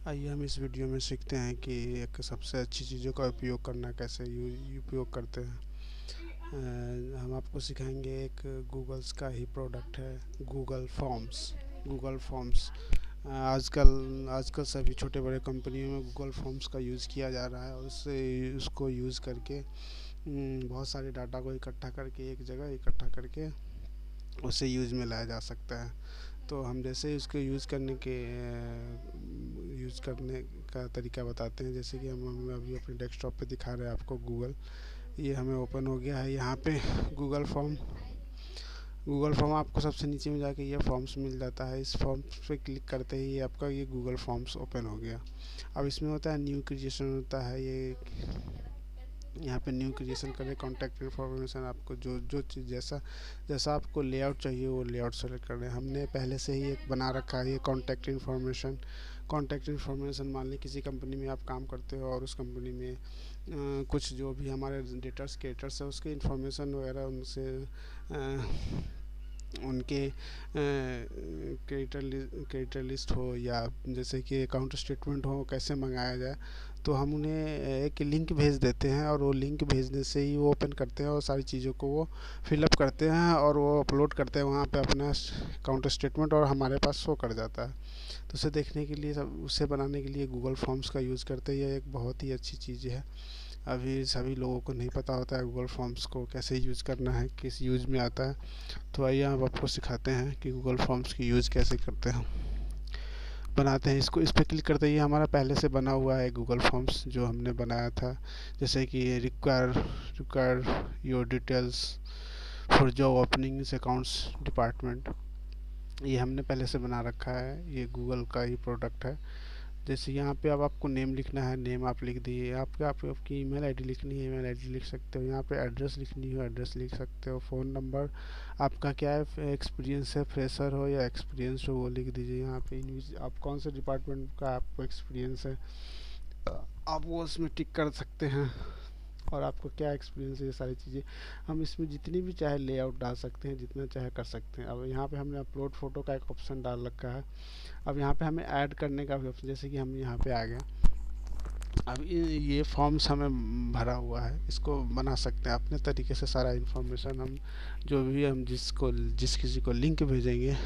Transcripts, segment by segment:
आइए हम इस वीडियो में सीखते हैं कि एक सबसे अच्छी चीज़ों का उपयोग करना कैसे उपयोग करते हैं। हम आपको सिखाएंगे एक गूगल्स का ही प्रोडक्ट है गूगल फॉर्म्स। आजकल आजकल सभी छोटे बड़े कंपनियों में गूगल फॉर्म्स का यूज़ किया जा रहा है और उससे उसको यूज़ करके बहुत सारे डाटा को इकट्ठा करके एक जगह इकट्ठा करके उसे यूज़ में लाया जा सकता है। तो हम जैसे ही उसको यूज़ करने का तरीका बताते हैं। जैसे कि हम अभी अपने डेस्कटॉप पे दिखा रहे हैं आपको गूगल, ये हमें ओपन हो गया है। यहाँ पे गूगल फॉर्म गूगल फॉर्म आपको सबसे नीचे में जाके ये फॉर्म्स मिल जाता है। इस फॉर्म पे क्लिक करते ही आपका ये गूगल फॉर्म्स ओपन हो गया। अब इसमें होता है न्यू क्रिएशन होता है। ये यहाँ पे न्यू क्रिएशन करें, कॉन्टैक्ट इन्फॉर्मेशन आपको जो जो चीज़ जैसा जैसा आपको लेआउट चाहिए वो लेआउट सेलेक्ट कर लें। हमने पहले से ही एक बना रखा है ये कॉन्टैक्ट इन्फॉर्मेशन। मान ली किसी कंपनी में आप काम करते हो और उस कंपनी में कुछ जो भी हमारे डेटर्स क्रिएटर्स है उसके इन्फॉर्मेशन वगैरह उनसे उनके क्रेडिटर लिस्ट हो या जैसे कि अकाउंट स्टेटमेंट हो कैसे मंगाया जाए, तो हम उन्हें एक लिंक भेज देते हैं और वो लिंक भेजने से ही वो ओपन करते हैं और सारी चीज़ों को वो फिलअप करते हैं और वो अपलोड करते हैं वहाँ पे अपना अकाउंट स्टेटमेंट और हमारे पास शो कर जाता है। तो उसे देखने के लिए उसे बनाने के लिए गूगल फॉर्म्स का यूज़ करते हैं। यह एक बहुत ही अच्छी चीज़ है। अभी सभी लोगों को नहीं पता होता है गूगल फॉर्म्स को कैसे यूज़ करना है, किस यूज़ में आता है। तो आइए हम आपको सिखाते हैं कि गूगल फॉर्म्स की यूज़ कैसे करते हैं, बनाते हैं। इसको इस पर क्लिक करते ही हमारा पहले से बना हुआ है गूगल फॉर्म्स जो हमने बनाया था। जैसे कि require your details for job opening accounts department, ये हमने पहले से बना रखा है। ये गूगल का ही प्रोडक्ट है। जैसे यहाँ पे अब आपको नेम लिखना है, नेम आप लिख दिए। आपकी ईमेल आईडी लिखनी है, ईमेल आईडी लिख सकते हो। यहाँ पे एड्रेस लिखनी हो, एड्रेस लिख सकते हो। फ़ोन नंबर आपका क्या है, एक्सपीरियंस है, फ्रेशर हो या एक्सपीरियंस हो वो लिख दीजिए। यहाँ पे आप कौन से डिपार्टमेंट का आपको एक्सपीरियंस है आप वो उसमें टिक कर सकते हैं और आपको क्या एक्सपीरियंस है, ये सारी चीज़ें हम इसमें जितनी भी चाहे लेआउट डाल सकते हैं, जितना चाहे कर सकते हैं। अब यहाँ पे हमने अपलोड फ़ोटो का एक ऑप्शन डाल रखा है। अब यहाँ पे हमें ऐड करने का भी ऑप्शन, जैसे कि हम यहाँ पे आ गए। अब ये फॉर्म्स हमें भरा हुआ है, इसको बना सकते हैं अपने तरीके से। सारा इन्फॉर्मेशन हम जो भी हम जिस किसी को लिंक भेजेंगे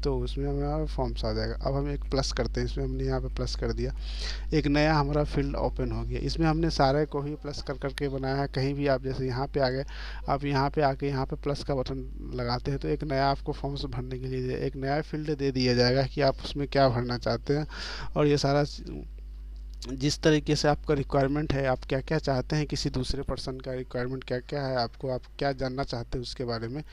तो उसमें हमारा फॉर्म्स आ जाएगा। अब हम एक प्लस करते हैं, इसमें हमने यहाँ पे प्लस कर दिया, एक नया हमारा फील्ड ओपन हो गया। इसमें हमने सारे को ही प्लस कर करके बनाया है। कहीं भी आप जैसे यहाँ पे आ गए, आप यहाँ पे आके यहाँ पे प्लस का बटन लगाते हैं तो एक नया आपको फॉर्म्स भरने के लिए एक नया फील्ड दे दिया जाएगा कि आप उसमें क्या भरना चाहते हैं। और ये सारा जिस तरीके से आपका रिक्वायरमेंट है, आप क्या क्या चाहते हैं, किसी दूसरे पर्सन का रिक्वायरमेंट क्या क्या है, आपको आप क्या जानना चाहते हैं उसके बारे में,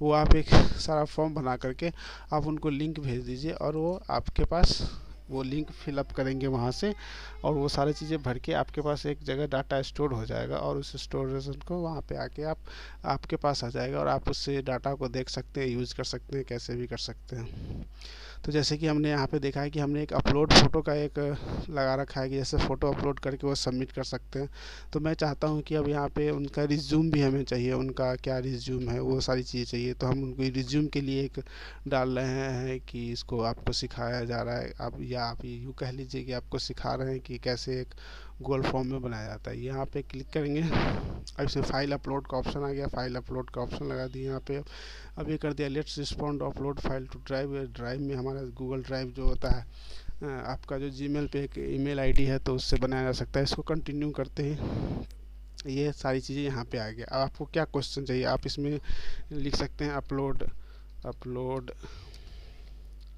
वो आप एक सारा फॉर्म बना करके आप उनको लिंक भेज दीजिए और वो आपके पास वो लिंक फिलअप करेंगे वहाँ से और वो सारी चीज़ें भर के आपके पास एक जगह डाटा स्टोर हो जाएगा और उस स्टोरेज को वहाँ पे आके आपके पास आ जाएगा और आप उससे डाटा को देख सकते हैं, यूज़ कर सकते हैं, कैसे भी कर सकते हैं। तो जैसे कि हमने यहाँ पे देखा है कि हमने एक अपलोड फ़ोटो का एक लगा रखा है कि जैसे फ़ोटो अपलोड करके वो सबमिट कर सकते हैं। तो मैं चाहता हूँ कि अब यहाँ पे उनका रिज्यूम भी हमें चाहिए, उनका क्या रिज्यूम है वो सारी चीज़ें चाहिए। तो हम उनको रिज्यूम के लिए एक डाल रहे हैं कि इसको आपको सिखाया जा रहा है। आप या आप यूँ कह लीजिए कि आपको सिखा रहे हैं कि कैसे एक गूगल फॉर्म में बनाया जाता है। यहाँ पे क्लिक करेंगे, अब इसमें फाइल अपलोड का ऑप्शन आ गया, फाइल अपलोड का ऑप्शन लगा दिए यहाँ पे। अब ये कर दिया let's respond upload file to drive. Drive में हमारा गूगल ड्राइव जो होता है, आपका जो जीमेल पे एक ईमेल आईडी है तो उससे बनाया जा सकता है। इसको कंटिन्यू करते ही ये सारी चीज़ें यहाँ पे आ गया। अब आपको क्या क्वेश्चन चाहिए आप इसमें लिख सकते हैं, upload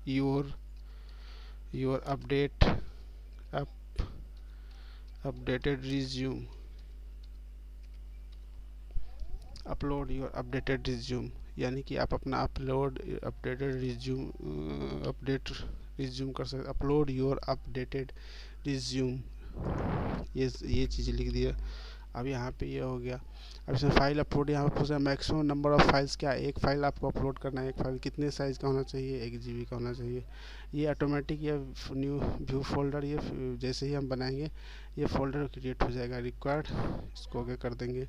your update updated resume, upload your updated resume, यानी कि आप अपना अपडेटेड रिज्यूम कर सकते। अपलोड योर अपडेटेड रिज्यूम, ये चीज़ लिख दिया। अब यहाँ पे ये हो गया। अब इसमें फाइल अपलोड, यहाँ पे पूछा मैक्सिमम नंबर ऑफ़ फाइल्स क्या है, एक फ़ाइल आपको अपलोड करना है। एक फ़ाइल कितने साइज़ का होना चाहिए, 1 GB का होना चाहिए। ये ऑटोमेटिक ये न्यू व्यू फोल्डर, ये जैसे ही हम बनाएंगे ये फोल्डर क्रिएट हो जाएगा रिक्वायर्ड। इसको आगे कर देंगे।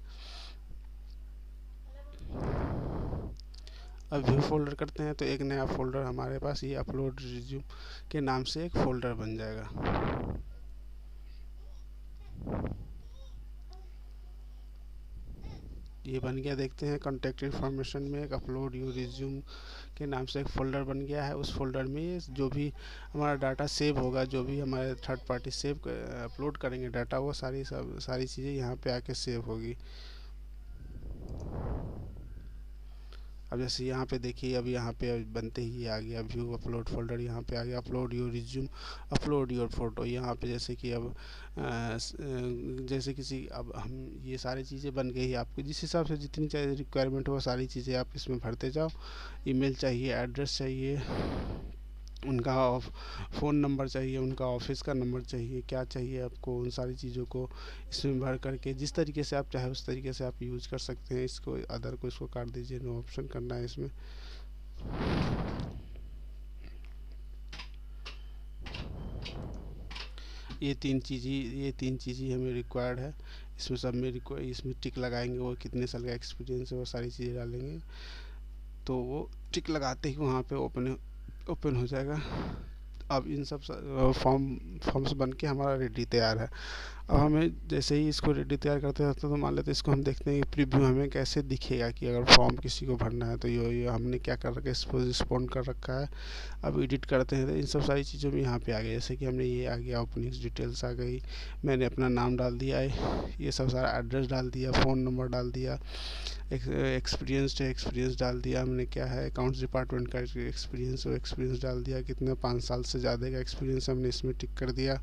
अब व्यू फोल्डर करते हैं तो एक नया फोल्डर हमारे पास ये अपलोड रिज्यूम के नाम से एक फ़ोल्डर बन जाएगा। ये बन गया, देखते हैं कॉन्टैक्ट इन्फॉर्मेशन में एक अपलोड यू रिज्यूम के नाम से एक फ़ोल्डर बन गया है। उस फोल्डर में जो भी हमारा डाटा सेव होगा, जो भी हमारे थर्ड पार्टी सेव अपलोड करेंगे डाटा, वो सारी चीज़ें यहाँ पे आके सेव होगी। अब जैसे यहाँ पे देखिए, अब यहाँ पे बनते ही आ गया व्यू अपलोड फोल्डर, यहाँ पे आ गया upload your resume, upload your photo. यहाँ पे जैसे कि अब जैसे किसी, अब हम ये सारी चीज़ें बन गई, आपको जिस हिसाब से जितनी चाहिए रिक्वायरमेंट हो वो सारी चीज़ें आप इसमें भरते जाओ। ईमेल चाहिए, एड्रेस चाहिए, उनका फ़ोन नंबर चाहिए, उनका ऑफिस का नंबर चाहिए, क्या चाहिए आपको, उन सारी चीज़ों को इसमें भर करके जिस तरीके से आप चाहे उस तरीके से आप यूज़ कर सकते हैं। इसको अदर को इसको काट दीजिए, नो ऑप्शन करना है इसमें। ये तीन चीज़ ही हमें रिक्वायर्ड है। इसमें सब में इसमें टिक लगाएंगे, वो कितने साल का एक्सपीरियंस है वो सारी चीज़ें डालेंगे, तो वो टिक लगाते ही वहाँ पे ओपन हो जाएगा। अब इन सब फॉर्म्स बन के हमारा रेडी तैयार है। अब हमें जैसे ही इसको रेडी तैयार करते हैं तो मान लेते हैं इसको हम देखते हैं कि प्रीव्यू हमें कैसे दिखेगा, कि अगर फॉर्म किसी को भरना है तो ये हमने क्या कर रखा है, इसको रिस्पॉन्ड कर रखा है। अब एडिट करते हैं तो इन सब सारी चीज़ों में यहाँ पे आ गया, जैसे कि हमने ये आ गया, ओपनिंग्स डिटेल्स आ गई, मैंने अपना नाम डाल दिया है, ये सब सारा एड्रेस डाल दिया, फ़ोन नंबर डाल दिया, एक्सपीरियंस डाल दिया हमने, क्या है अकाउंट्स डिपार्टमेंट का एक्सपीरियंस डाल दिया, कितने 5 साल से ज़्यादा का एक्सपीरियंस हमने इसमें टिक कर दिया,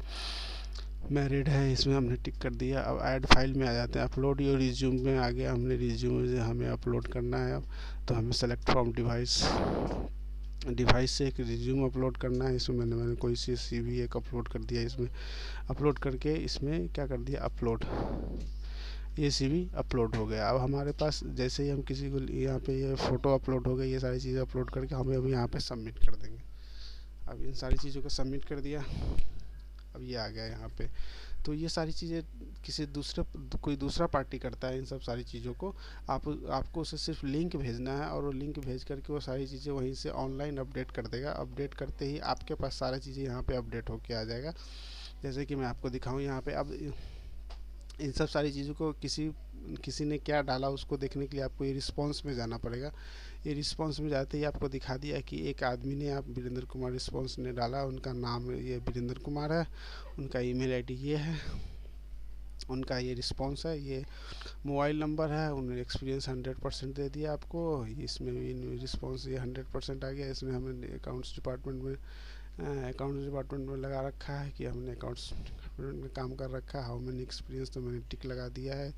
मैरिड है इसमें हमने टिक कर दिया। अब ऐड फाइल में आ जाते हैं, अपलोड योर रिज्यूम में आ गया, हमने रिज्यूम हमें अपलोड करना है। अब तो हमें सेलेक्ट फ्रॉम डिवाइस से एक रिज्यूम अपलोड करना है। इसमें मैंने कोई सी CV एक अपलोड कर दिया, इसमें अपलोड करके इसमें क्या कर दिया, अपलोड, ये CV अपलोड हो गया। अब हमारे पास जैसे ही हम किसी को यहाँ पे ये फ़ोटो अपलोड हो गई, ये सारी चीज़ें अपलोड करके हमें अभी यहाँ पे सबमिट कर देंगे। अब इन सारी चीज़ों को सबमिट कर दिया, अब ये आ गया यहाँ पे। तो ये सारी चीज़ें कोई दूसरा पार्टी करता है इन सब सारी चीज़ों को, आपको उसे सिर्फ लिंक भेजना है और वो लिंक भेज करके वो सारी चीज़ें वहीं से ऑनलाइन अपडेट कर देगा। अपडेट करते ही आपके पास सारी चीज़ें यहाँ पे अपडेट होके आ जाएगा। जैसे कि मैं आपको दिखाऊँ यहाँ पे, अब इन सब सारी चीज़ों को किसी ने क्या डाला उसको देखने के लिए आपको ये रिस्पॉन्स में जाना पड़ेगा। ये रिस्पॉन्स में जाते ही आपको दिखा दिया कि एक आदमी ने, आप वीरेंद्र कुमार रिस्पॉन्स ने डाला, उनका नाम ये वीरेंद्र कुमार है, उनका ईमेल आईडी ये है, उनका ये रिस्पॉन्स है, ये मोबाइल नंबर है, उन्होंने एक्सपीरियंस 100% दे दिया आपको। इसमें भी रिस्पॉन्स ये 100% आ गया। इसमें हमने अकाउंट्स डिपार्टमेंट में लगा रखा है कि हमने अकाउंट्स डिपार्टमेंट में काम कर रखा है। हाउ मैनी एक्सपीरियंस, तो मैंने टिक लगा दिया है,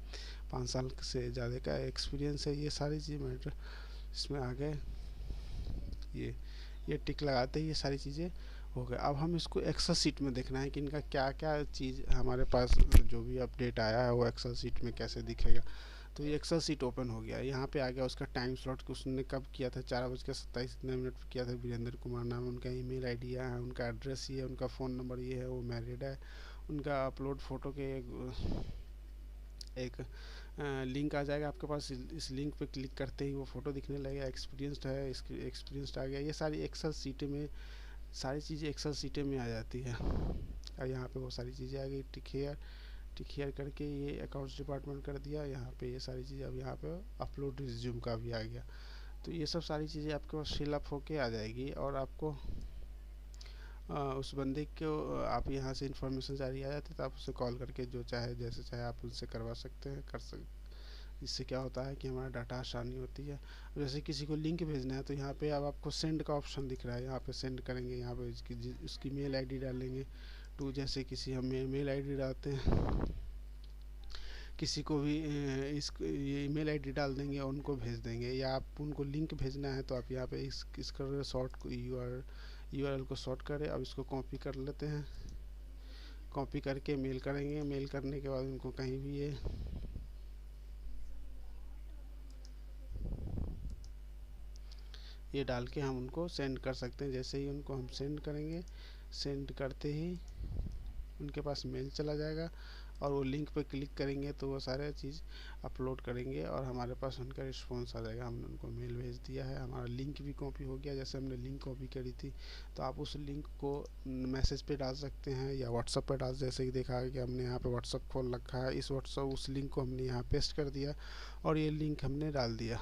5 साल से ज़्यादा का एक्सपीरियंस है। ये सारी चीज़ मैटर इसमें आ गए, ये टिक लगाते ही ये सारी चीज़ें हो गए। अब हम इसको एक्सेल शीट में देखना है कि इनका क्या क्या चीज़ हमारे पास जो भी अपडेट आया है वो एक्सेल शीट में कैसे दिखेगा। तो ये एक्सेल शीट ओपन हो गया, यहाँ पे आ गया उसका टाइम स्लॉट कि उसने कब किया था, 4:27 पर किया था, वीरेंद्र कुमार नाम, उनका ईमेल आईडी है, उनका एड्रेस ये है, उनका फ़ोन नंबर ये है, वो मैरिड है, उनका अपलोड फ़ोटो के एक लिंक आ जाएगा आपके पास, इस लिंक पे क्लिक करते ही वो फ़ोटो दिखने लगेगा, एक्सपीरियंस्ड है, एक्सपीरियंस्ड आ गया। ये सारी एक्सेल शीटें में सारी चीज़ें एक्सेल शीटें में आ जाती है। और यहाँ पे वो सारी चीज़ें आ गई, टिक हियर करके ये अकाउंट्स डिपार्टमेंट कर दिया, यहाँ पे ये सारी चीज़ें, अब यहाँ पे अपलोड रिज्यूम का भी आ गया। तो ये सब सारी चीज़ें आपके पास फिलअप होके आ जाएगी और आपको उस बंदे को आप यहाँ से इन्फॉर्मेशन जारी आ जाती है तो आप उसे कॉल करके जो चाहे जैसे चाहे आप उनसे करवा सकते हैं, इससे क्या होता है कि हमारा डाटा आसानी होती है। जैसे किसी को लिंक भेजना है तो यहाँ पे अब आपको सेंड का ऑप्शन दिख रहा है, यहाँ पे सेंड करेंगे, यहाँ पे उसकी मेल आईडी डालेंगे टू, जैसे किसी हम मेल आईडी डालते हैं, किसी को भी ये ईमेल आईडी डाल देंगे और उनको भेज देंगे, या आप उनको लिंक भेजना है तो आप यहाँ पे इसका शॉर्ट URL को शॉर्ट करें। अब इसको कॉपी कर लेते हैं, कॉपी करके मेल करेंगे, मेल करने के बाद उनको कहीं भी ये डाल के हम उनको सेंड कर सकते हैं। जैसे ही उनको हम सेंड करेंगे, सेंड करते ही उनके पास मेल चला जाएगा और वो लिंक पे क्लिक करेंगे तो वो सारे चीज़ अपलोड करेंगे और हमारे पास उनका रिस्पॉन्स आ जाएगा। हमने उनको मेल भेज दिया है, हमारा लिंक भी कॉपी हो गया। जैसे हमने लिंक कॉपी करी थी तो आप उस लिंक को मैसेज पे डाल सकते हैं या व्हाट्सअप पे डाल, जैसे कि देखा कि हमने यहाँ पे व्हाट्सअप खोल रखा है, इस व्हाट्सअप उस लिंक को हमने यहाँ पेस्ट कर दिया और ये लिंक हमने डाल दिया।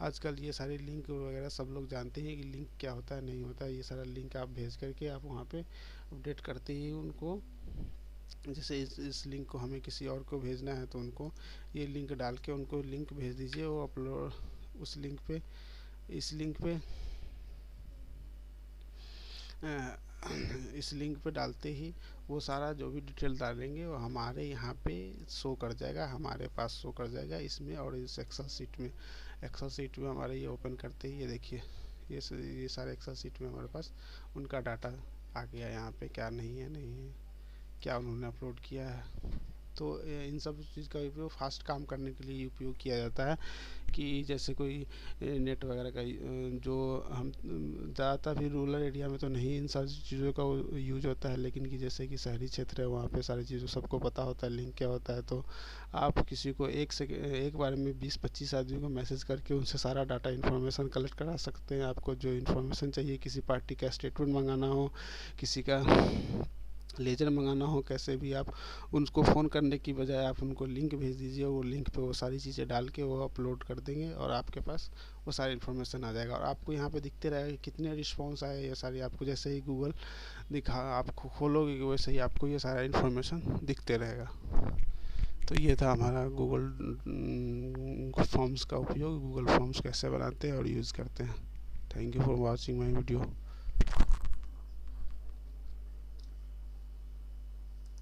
आजकल ये सारे लिंक वगैरह सब लोग जानते हैं कि लिंक क्या होता है, नहीं होता है। ये सारा लिंक आप भेज करके आप वहाँ पे अपडेट करते ही उनको, जैसे इस लिंक को हमें किसी और को भेजना है तो उनको ये लिंक डाल के उनको लिंक भेज दीजिए, वो अपलोड उस लिंक पे, इस लिंक पे इस लिंक पे डालते ही वो सारा जो भी डिटेल डालेंगे वो हमारे यहाँ पे शो कर जाएगा, हमारे पास शो कर जाएगा इसमें। और इस एक्सेल शीट में हमारे ये ओपन करते ही ये देखिए ये सारे एक्सेल शीट में हमारे पास उनका डाटा आ गया। यहाँ पे क्या नहीं है, क्या उन्होंने अपलोड किया है। तो इन सब चीज़ का उपयोग फास्ट काम करने के लिए उपयोग किया जाता है कि जैसे कोई नेट वगैरह का जो हम ज़्यादातर भी रूरल एरिया में तो नहीं इन सारी चीज़ों का यूज होता है, लेकिन कि जैसे कि शहरी क्षेत्र है वहाँ पे सारी चीज़ों सबको पता होता है लिंक क्या होता है। तो आप किसी को एक बार में 20-25 आदमी को मैसेज करके उनसे सारा डाटा इन्फॉर्मेशन कलेक्ट करा सकते हैं। आपको जो इन्फॉर्मेशन चाहिए, किसी पार्टी का स्टेटमेंट मंगाना हो, किसी का लेजर मंगाना हो, कैसे भी आप उनको फ़ोन करने की बजाय आप उनको लिंक भेज दीजिए, वो लिंक पे वो सारी चीज़ें डाल के वो अपलोड कर देंगे और आपके पास वो सारी इन्फॉर्मेशन आ जाएगा। और आपको यहाँ पे दिखते रहेगा कि कितने रिस्पॉन्स आए, ये सारी आपको जैसे ही गूगल दिखा आप खोलोगे वैसे ही आपको ये सारा इन्फॉर्मेशन दिखते रहेगा। तो ये था हमारा गूगल फॉर्म्स का उपयोग, गूगल फॉर्म्स कैसे बनाते हैं और यूज़ करते हैं। Thank you for watching my video.